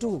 2।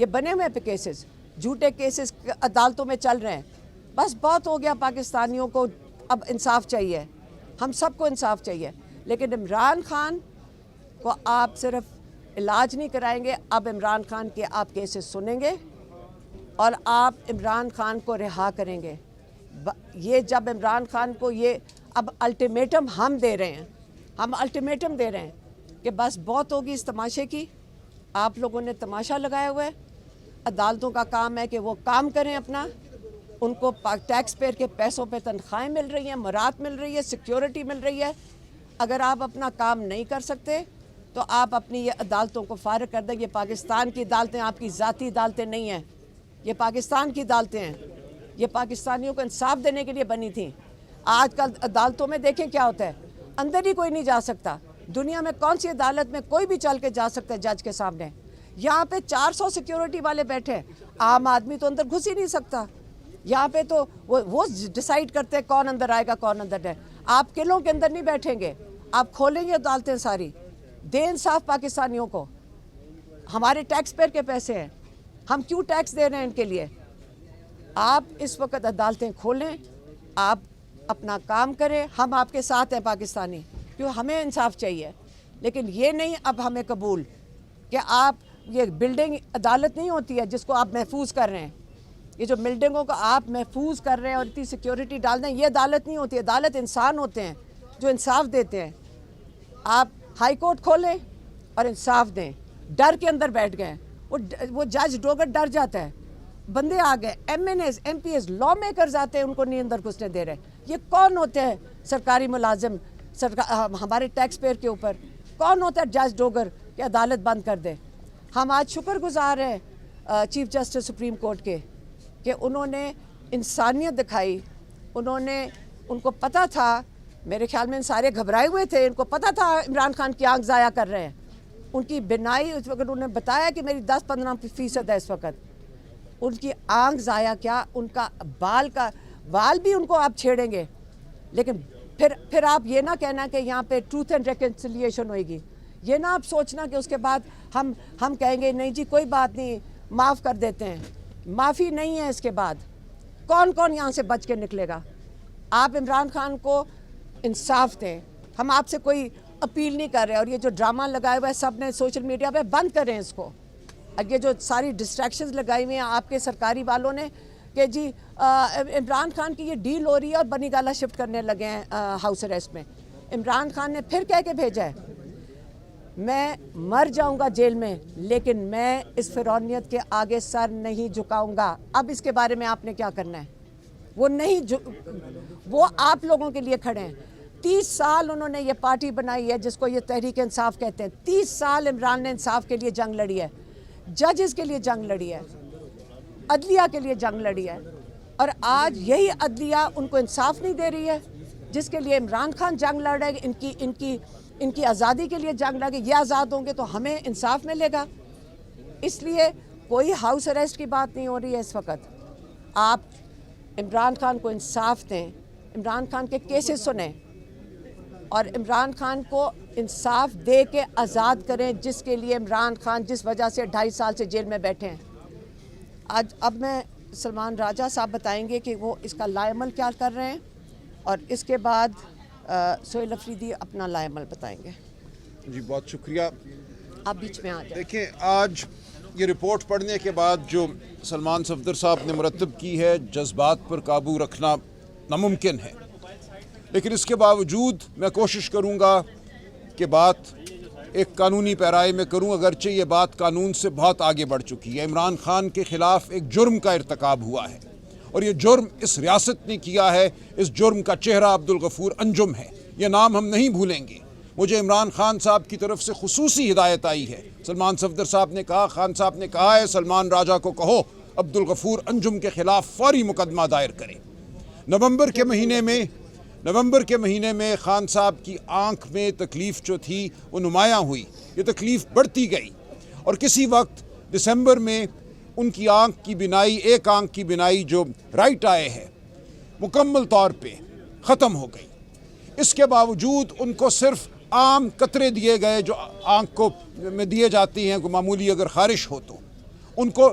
یہ بنے ہوئے پہ کیسز، جھوٹے کیسز عدالتوں میں چل رہے ہیں. بس بہت ہو گیا پاکستانیوں کو، اب انصاف چاہیے، ہم سب کو انصاف چاہیے. لیکن عمران خان کو آپ صرف علاج نہیں کرائیں گے، اب عمران خان کے آپ کیسز سنیں گے اور آپ عمران خان کو رہا کریں گے. یہ جب عمران خان کو یہ اب الٹیمیٹم ہم دے رہے ہیں، ہم الٹیمیٹم دے رہے ہیں کہ بس بہت ہوگی اس تماشے کی، آپ لوگوں نے تماشا لگایا ہوا ہے. عدالتوں کا کام ہے کہ وہ کام کریں اپنا، ان کو ٹیکس پیئر کے پیسوں پہ تنخواہیں مل رہی ہیں، مراد مل رہی ہے، سیکیورٹی مل رہی ہے. اگر آپ اپنا کام نہیں کر سکتے تو آپ اپنی یہ عدالتوں کو فارغ کر دیں. یہ پاکستان کی عدالتیں آپ کی ذاتی عدالتیں نہیں ہیں، یہ پاکستان کی عدالتیں ہیں. یہ پاکستانیوں کو انصاف دینے کے لیے بنی تھیں. آج کل عدالتوں میں دیکھیں کیا ہوتا ہے، اندر ہی کوئی نہیں جا سکتا. دنیا میں کون سی عدالت میں کوئی بھی چل کے جا سکتا ہے جج کے سامنے؟ یہاں پہ 400 سیکیورٹی والے بیٹھے ہیں، عام آدمی تو اندر گھس ہی نہیں سکتا. یہاں پہ تو وہ ڈیسائیڈ کرتے ہیں کون اندر آئے گا کون اندر نہیں. آپ قلعوں کے اندر نہیں بیٹھیں گے، آپ کھولیں گے عدالتیں ساری. دیں انصاف پاکستانیوں کو. ہمارے ٹیکس پیئر کے پیسے ہیں، ہم کیوں ٹیکس دے رہے ہیں ان کے لیے؟ آپ اس وقت عدالتیں کھولیں، آپ اپنا کام کریں. ہم آپ کے ساتھ ہیں پاکستانی، کیوں ہمیں انصاف چاہیے. لیکن یہ نہیں اب ہمیں قبول کہ آپ یہ بلڈنگ عدالت نہیں ہوتی ہے جس کو آپ محفوظ کر رہے ہیں. یہ جو بلڈنگوں کو آپ محفوظ کر رہے ہیں اور اتنی سیکیورٹی ڈال دیں، یہ عدالت نہیں ہوتی. عدالت انسان ہوتے ہیں جو انصاف دیتے ہیں. آپ ہائی کورٹ کھولیں اور انصاف دیں. ڈر کے اندر بیٹھ گئے، وہ جج ڈوگر ڈر جاتا ہے. بندے آ گئے، MNAs, MPAs, lawmakers آتے ہیں، ان کو نہیں اندر گھسنے دے رہے. یہ کون ہوتے ہیں سرکاری ملازم ہمارے ٹیکس پیئر کے اوپر؟ کون ہوتا ہے جج ڈوگر کہ عدالت بند کر دے؟ ہم آج شکر گزار ہیں چیف جسٹس سپریم کورٹ کے کہ انہوں نے انسانیت دکھائی. ان کو پتہ تھا، میرے خیال میں ان سارے گھبرائے ہوئے تھے، ان کو پتہ تھا عمران خان کی آنکھ ضائع کر رہے ہیں. ان کی بینائی اس وقت انہوں نے بتایا کہ میری 10-15% ہے اس وقت. ان کی آنکھ ضائع کیا، ان کا بال بھی ان کو آپ چھیڑیں گے. لیکن پھر آپ یہ نہ کہنا کہ یہاں پہ ٹروتھ اینڈ ریکنسیلیشن ہوئے گی. یہ نہ آپ سوچنا کہ اس کے بعد ہم کہیں گے نہیں جی کوئی بات نہیں، معاف کر دیتے ہیں. معافی نہیں ہے اس کے بعد. کون یہاں سے بچ کے نکلے گا؟ آپ عمران خان کو انصاف دیں. ہم آپ سے کوئی اپیل نہیں کر رہے. اور یہ جو ڈرامہ لگائے ہوا ہے سب نے سوشل میڈیا پہ، بند کریں اس کو. یہ جو ساری ڈسٹریکشنز لگائی ہوئی ہیں آپ کے سرکاری والوں نے کہ جی عمران خان کی یہ ڈیل ہو رہی ہے اور بنی گالا شفٹ کرنے لگے ہیں ہاؤس اریسٹ میں. عمران خان نے پھر کہہ کے بھیجا ہے میں مر جاؤں گا جیل میں لیکن میں اس فرعونیت کے آگے سر نہیں جھکاؤں گا. اب اس کے بارے میں آپ نے کیا کرنا ہے؟ وہ آپ لوگوں کے لیے کھڑے ہیں. 30 سال انہوں نے یہ پارٹی بنائی ہے جس کو یہ تحریک انصاف کہتے ہیں. 30 سال عمران نے انصاف کے لیے جنگ لڑی ہے، ججز کے لیے جنگ لڑی ہے، عدلیہ کے لیے جنگ لڑی ہے. اور آج یہی عدلیہ ان کو انصاف نہیں دے رہی ہے جس کے لیے عمران خان جنگ لڑ رہے ہیں. ان کی آزادی کے لیے جنگ لڑے. یہ آزاد ہوں گے تو ہمیں انصاف ملے گا. اس لیے کوئی ہاؤس اریسٹ کی بات نہیں ہو رہی ہے اس وقت. آپ عمران خان کو انصاف دیں، عمران خان کے کیسز سنیں اور عمران خان کو انصاف دے کے آزاد کریں جس کے لیے عمران خان جس وجہ سے 2.5 سال سے جیل میں بیٹھے ہیں. اب میں سلمان راجہ صاحب بتائیں گے کہ وہ اس کا لائے عمل کیا کر رہے ہیں اور اس کے بعد سہیل افریدی اپنا لائے عمل بتائیں گے. جی بہت شکریہ. آپ بیچ میں آ جائیں. دیکھیں آج یہ رپورٹ پڑھنے کے بعد جو سلمان صفدر صاحب نے مرتب کی ہے، جذبات پر قابو رکھنا ناممکن ہے. لیکن اس کے باوجود میں کوشش کروں گا کہ بات ایک قانونی پیرائے میں کروں، اگرچہ یہ بات قانون سے بہت آگے بڑھ چکی ہے. عمران خان کے خلاف ایک جرم کا ارتکاب ہوا ہے اور یہ جرم اس ریاست نے کیا ہے. اس جرم کا چہرہ عبدالغفور انجم ہے. یہ نام ہم نہیں بھولیں گے. مجھے عمران خان صاحب کی طرف سے خصوصی ہدایت آئی ہے. سلمان صفدر صاحب نے کہا، خان صاحب نے کہا ہے سلمان راجہ کو کہو عبدالغفور انجم کے خلاف فوری مقدمہ دائر کریں. نومبر کے مہینے میں خان صاحب کی آنکھ میں تکلیف جو تھی وہ نمایاں ہوئی. یہ تکلیف بڑھتی گئی اور کسی وقت دسمبر میں ان کی آنکھ کی بینائی، ایک آنکھ کی بینائی جو رائٹ آئے ہے، مکمل طور پہ ختم ہو گئی. اس کے باوجود ان کو صرف عام قطرے دیے گئے جو آنکھ کو میں دیے جاتی ہیں، معمولی اگر خارش ہو تو ان کو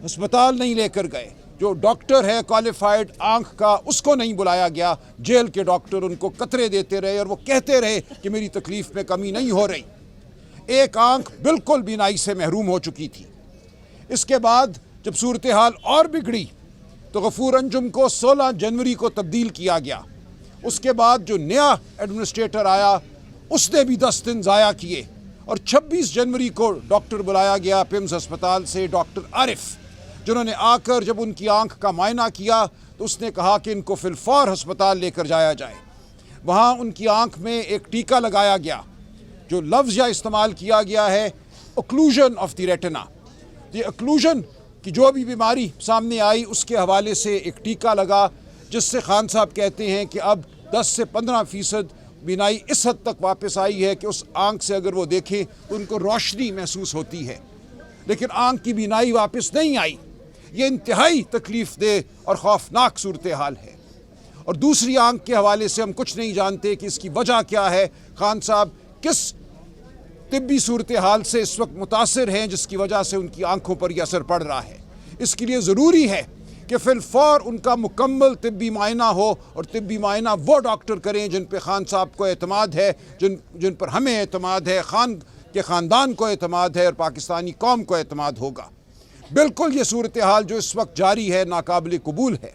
ہسپتال نہیں لے کر گئے، جو ڈاکٹر ہے کوالیفائڈ آنکھ کا اس کو نہیں بلایا گیا، جیل کے ڈاکٹر ان کو قطرے دیتے رہے اور وہ کہتے رہے کہ میری تکلیف میں کمی نہیں ہو رہی۔ ایک آنکھ بالکل بینائی سے محروم ہو چکی تھی۔ اس کے بعد جب صورتحال اور بگڑی تو غفور انجم کو 16 جنوری کو تبدیل کیا گیا۔ اس کے بعد جو نیا ایڈمنسٹریٹر آیا اس نے بھی 10 دن ضائع کیے اور 26 جنوری کو ڈاکٹر بلایا گیا پیمز ہسپتال سے، ڈاکٹر عارف، جنہوں نے آ کر جب ان کی آنکھ کا معائنہ کیا تو اس نے کہا کہ ان کو فی الفور ہسپتال لے کر جایا جائے۔ وہاں ان کی آنکھ میں ایک ٹیکہ لگایا گیا، جو لفظ یا استعمال کیا گیا ہے اوکلوژن آف دی ریٹنا۔ یہ اوکلوژن کی جو بھی بیماری سامنے آئی اس کے حوالے سے ایک ٹیکہ لگا، جس سے خان صاحب کہتے ہیں کہ اب 10 سے 15% بینائی اس حد تک واپس آئی ہے کہ اس آنکھ سے اگر وہ دیکھیں تو ان کو روشنی محسوس ہوتی ہے، لیکن آنکھ کی بینائی واپس نہیں آئی۔ یہ انتہائی تکلیف دہ اور خوفناک صورتحال ہے، اور دوسری آنکھ کے حوالے سے ہم کچھ نہیں جانتے کہ اس کی وجہ کیا ہے۔ خان صاحب کس طبی صورتحال سے اس وقت متاثر ہیں جس کی وجہ سے ان کی آنکھوں پر یہ اثر پڑ رہا ہے؟ اس کے لیے ضروری ہے کہ فی الفور ان کا مکمل طبی معائنہ ہو، اور طبی معائنہ وہ ڈاکٹر کریں جن پہ خان صاحب کو اعتماد ہے، جن پر ہمیں اعتماد ہے، خان کے خاندان کو اعتماد ہے، اور پاکستانی قوم کو اعتماد ہوگا۔ بالکل یہ صورتحال جو اس وقت جاری ہے ناقابل قبول ہے۔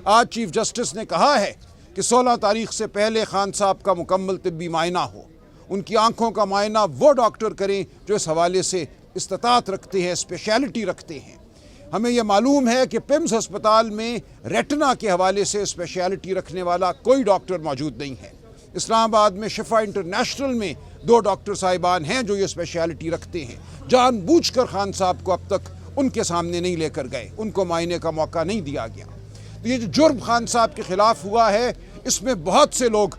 آج چیف جسٹس نے کہا ہے کہ 16 تاریخ سے پہلے خان صاحب کا مکمل طبی معائنہ ہو، ان کی آنکھوں کا معائنہ وہ ڈاکٹر کریں جو اس حوالے سے استطاعت رکھتے ہیں، اسپیشلٹی رکھتے ہیں۔ ہمیں یہ معلوم ہے کہ پیمز ہسپتال میں ریٹنا کے حوالے سے اسپیشلٹی رکھنے والا کوئی ڈاکٹر موجود نہیں ہے۔ اسلام آباد میں شفا انٹرنیشنل میں 2 ڈاکٹر صاحبان ہیں جو یہ اسپیشلٹی رکھتے ہیں۔ جان بوجھ کر خان صاحب کو اب تک ان کے سامنے نہیں لے کر گئے، ان کو معائنے کا موقع نہیں دیا گیا۔ تو یہ جو جرم خان صاحب کے خلاف ہوا ہے اس میں بہت سے لوگ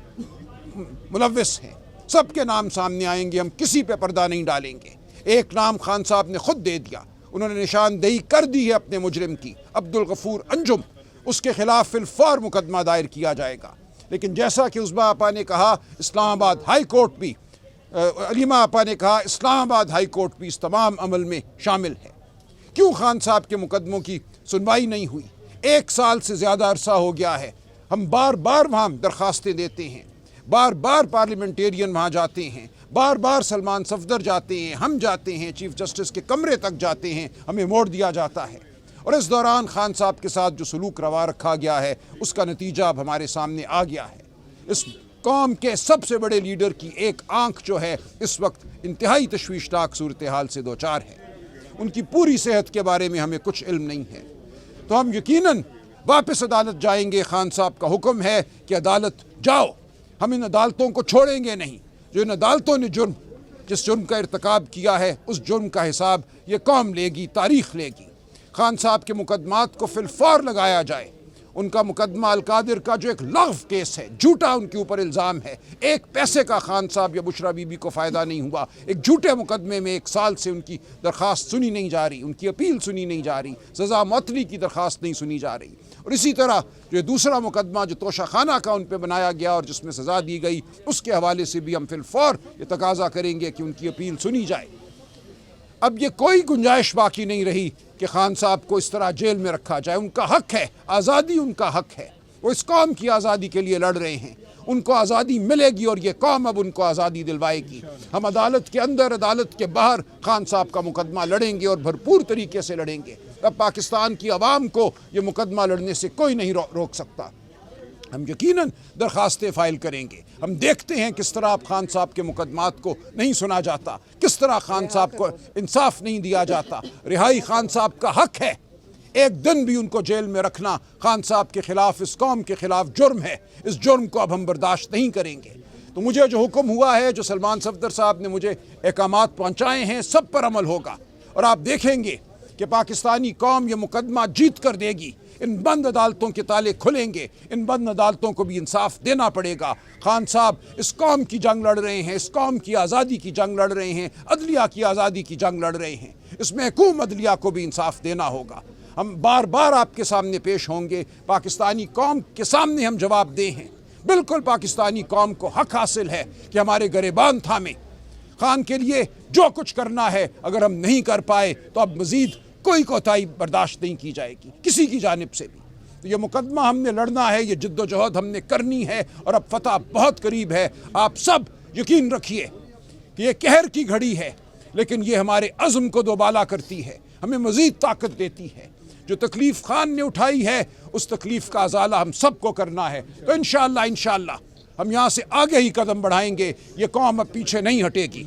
ملوث ہیں، سب کے نام سامنے آئیں گے، ہم کسی پہ پردہ نہیں ڈالیں گے۔ ایک نام خان صاحب نے خود دے دیا، انہوں نے نشاندہی کر دی ہے اپنے مجرم کی، عبدالغفور انجم، اس کے خلاف فی الفور مقدمہ دائر کیا جائے گا۔ لیکن جیسا کہ عظمیٰ آپا نے کہا، اسلام آباد ہائی کورٹ بھی، علیمہ آپا نے کہا اسلام آباد ہائی کورٹ بھی اس تمام عمل میں شامل ہے۔ کیوں خان صاحب کے مقدموں کی سنوائی نہیں ہوئی؟ 1 سال سے زیادہ عرصہ ہو گیا ہے، ہم بار بار وہاں درخواستیں دیتے ہیں، بار بار پارلیمنٹیرین وہاں جاتے ہیں، بار بار سلمان صفدر جاتے ہیں، ہم جاتے ہیں، چیف جسٹس کے کمرے تک جاتے ہیں، ہمیں موڑ دیا جاتا ہے۔ اور اس دوران خان صاحب کے ساتھ جو سلوک روا رکھا گیا ہے اس کا نتیجہ اب ہمارے سامنے آ گیا ہے۔ اس قوم کے سب سے بڑے لیڈر کی ایک آنکھ جو ہے اس وقت انتہائی تشویشناک صورتحال سے دوچار ہے، ان کی پوری صحت کے بارے میں ہمیں کچھ علم نہیں ہے۔ تو ہم یقیناً واپس عدالت جائیں گے، خان صاحب کا حکم ہے کہ عدالت جاؤ، ہم ان عدالتوں کو چھوڑیں گے نہیں۔ جو ان عدالتوں نے جس جرم کا ارتکاب کیا ہے اس جرم کا حساب یہ قوم لے گی، تاریخ لے گی۔ خان صاحب کے مقدمات کو فی الفور لگایا جائے۔ ان کا مقدمہ القادر کا جو ایک لغو کیس ہے، جھوٹا ان کے اوپر الزام ہے، 1 پیسے کا خان صاحب یا بشرا بی بی کو فائدہ نہیں ہوا۔ ایک جھوٹے مقدمے میں 1 سال سے ان کی درخواست سنی نہیں جا رہی، ان کی اپیل سنی نہیں جا رہی، سزا معطلی کی درخواست نہیں سنی جا رہی۔ اور اسی طرح جو دوسرا مقدمہ جو توشہ خانہ کا ان پہ بنایا گیا اور جس میں سزا دی گئی، اس کے حوالے سے بھی ہم فی الفور یہ تقاضا کریں گے کہ ان کی اپیل سنی جائے۔ اب یہ کوئی گنجائش باقی نہیں رہی کہ خان صاحب کو اس طرح جیل میں رکھا جائے۔ ان کا حق ہے، آزادی ان کا حق ہے، وہ اس قوم کی آزادی کے لیے لڑ رہے ہیں، ان کو آزادی ملے گی اور یہ قوم اب ان کو آزادی دلوائے گی۔ ہم عدالت کے اندر، عدالت کے باہر خان صاحب کا مقدمہ لڑیں گے اور بھرپور طریقے سے لڑیں گے۔ اب پاکستان کی عوام کو یہ مقدمہ لڑنے سے کوئی نہیں روک سکتا۔ ہم یقیناً درخواستیں فائل کریں گے۔ ہم دیکھتے ہیں کس طرح اب خان صاحب کے مقدمات کو نہیں سنا جاتا، کس طرح خان صاحب کو انصاف نہیں دیا جاتا۔ رہائی خان صاحب کا حق ہے، 1 دن بھی ان کو جیل میں رکھنا خان صاحب کے خلاف، اس قوم کے خلاف جرم ہے۔ اس جرم کو اب ہم برداشت نہیں کریں گے۔ تو مجھے جو حکم ہوا ہے، جو سلمان صفدر صاحب نے مجھے احکامات پہنچائے ہیں، سب پر عمل ہوگا، اور آپ دیکھیں گے کہ پاکستانی قوم یہ مقدمہ جیت کر دے گی۔ ان بند عدالتوں کے تالے کھلیں گے، ان بند عدالتوں کو بھی انصاف دینا پڑے گا۔ خان صاحب اس قوم کی جنگ لڑ رہے ہیں، اس قوم کی آزادی کی جنگ لڑ رہے ہیں، عدلیہ کی آزادی کی جنگ لڑ رہے ہیں۔ اس محکوم عدلیہ کو بھی انصاف دینا ہوگا۔ ہم بار بار آپ کے سامنے پیش ہوں گے، پاکستانی قوم کے سامنے ہم جواب دیں ہیں۔ بالکل پاکستانی قوم کو حق حاصل ہے کہ ہمارے گریبان تھامیں۔ خان کے لیے جو کچھ کرنا ہے اگر ہم نہیں کر پائے تو اب مزید کوئی کوتاہی برداشت نہیں کی جائے گی کسی کی جانب سے بھی. تو یہ مقدمہ ہم نے لڑنا ہے, یہ جد و جہد ہم نے کرنی ہے, اور اب فتح بہت قریب ہے. آپ سب یقین رکھیے کہ یہ قہر کی گھڑی ہے, لیکن یہ ہمارے عزم کو دوبالا کرتی ہے, ہمیں مزید طاقت دیتی ہے. جو تکلیف خان نے اٹھائی ہے اس تکلیف کا ازالہ ہم سب کو کرنا ہے. تو انشاءاللہ ہم یہاں سے آگے ہی قدم بڑھائیں گے, یہ قوم اب پیچھے نہیں ہٹے گی.